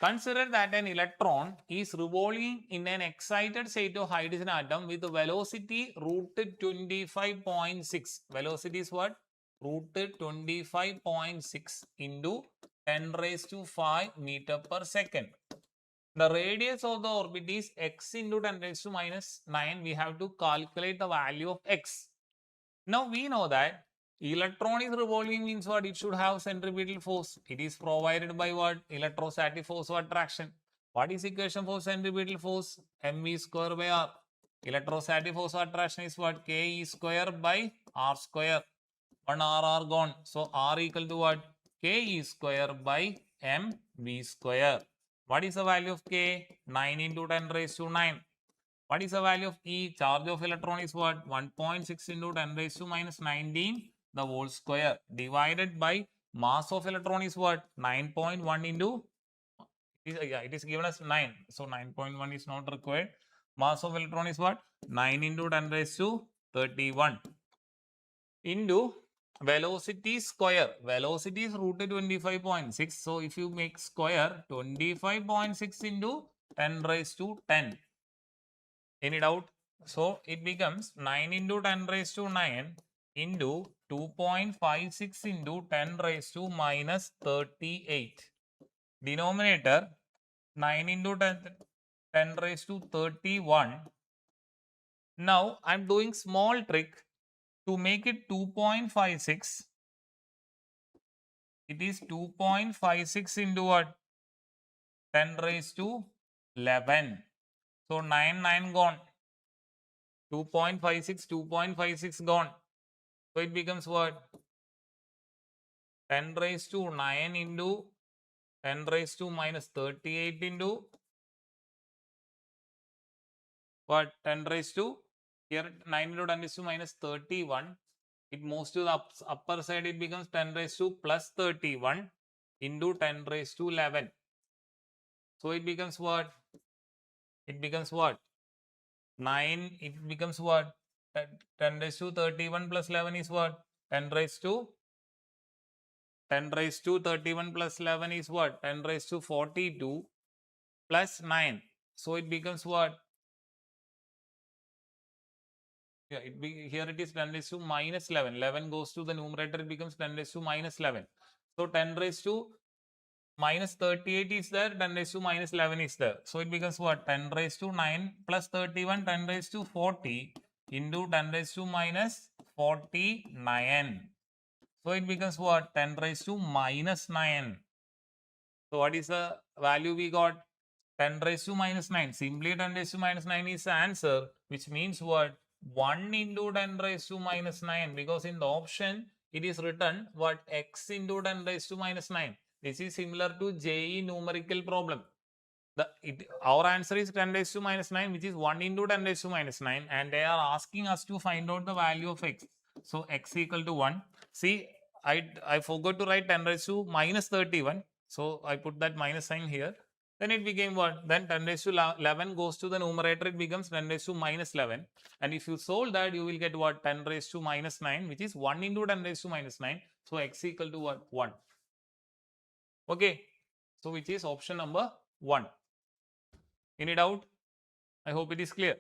Consider that an electron is revolving in an excited state of hydrogen atom with velocity rooted 25.6. Velocity is what? Rooted 25.6 into 10 raised to 5 meter per second. The radius of the orbit is x into 10 raised to minus 9. We have to calculate the value of x. Now we know that electron is revolving means what? It should have centripetal force. It is provided by what? Electrostatic force of attraction. What is equation for centripetal force? mv square by r. Electrostatic force of attraction is what? K E square by r square. 1 r gone. So r equal to what? K E square by mv square. What is the value of K? 9 into 10 raised to 9. What is the value of E? Charge of electron is what? 1.6 into 10 raised to minus 19 the whole square divided by mass of electron is what? 9.1 into, it is given as 9. So 9.1 is not required. Mass of electron is what? 9 into 10 raised to 31 into velocity square. Velocity is rooted 25.6. So if you make square 25.6 into 10 raised to 10. Any doubt? So it becomes 9 into 10 raised to 9 into 2.56 into 10 raised to minus 38. Denominator 9 into 10 raised to 31. Now I am doing small trick to make it 2.56. It is 2.56 into what? 10 raised to 11. So 9 gone. 2.56 gone. So it becomes what? 10 raised to 9 into 10 raised to minus 38 into what? 10 raised to, here 9 into 10 raised to minus 31. It moves to the upper side, it becomes 10 raised to plus 31 into 10 raised to 11. So it becomes what? It becomes what? 9, it becomes what? 10 raised to 31 plus 11 is what? 10 raised to 31 plus 11 is what? 10 raised to 42 plus 9. So it becomes what? Yeah, here it is 10 raised to minus 11. 11 goes to the numerator, it becomes 10 raised to minus 11. So 10 raised to minus 38 is there, 10 raised to minus 11 is there. So it becomes what? 10 raised to 9 plus 31, 10 raised to 40 into 10 raised to minus 49. So it becomes what? 10 raised to minus 9. So what is the value we got? 10 raised to minus 9. Simply 10 raised to minus 9 is the answer, which means what? 1 into 10 raised to minus 9, because in the option it is written what? X into 10 raised to minus 9. This is similar to JE numerical problem. Our answer is 10 raised to minus 9, which is 1 into 10 raised to minus 9, and they are asking us to find out the value of x. So x equal to 1. See, I forgot to write 10 raised to minus 31. So I put that minus sign here. Then it became what? Then 10 raised to 11 goes to the numerator, it becomes 10 raised to minus 11. And if you solve that, you will get what? 10 raised to minus 9, which is 1 into 10 raised to minus 9. So x equal to what? 1. Okay. So which is option number 1. Any doubt? I hope it is clear.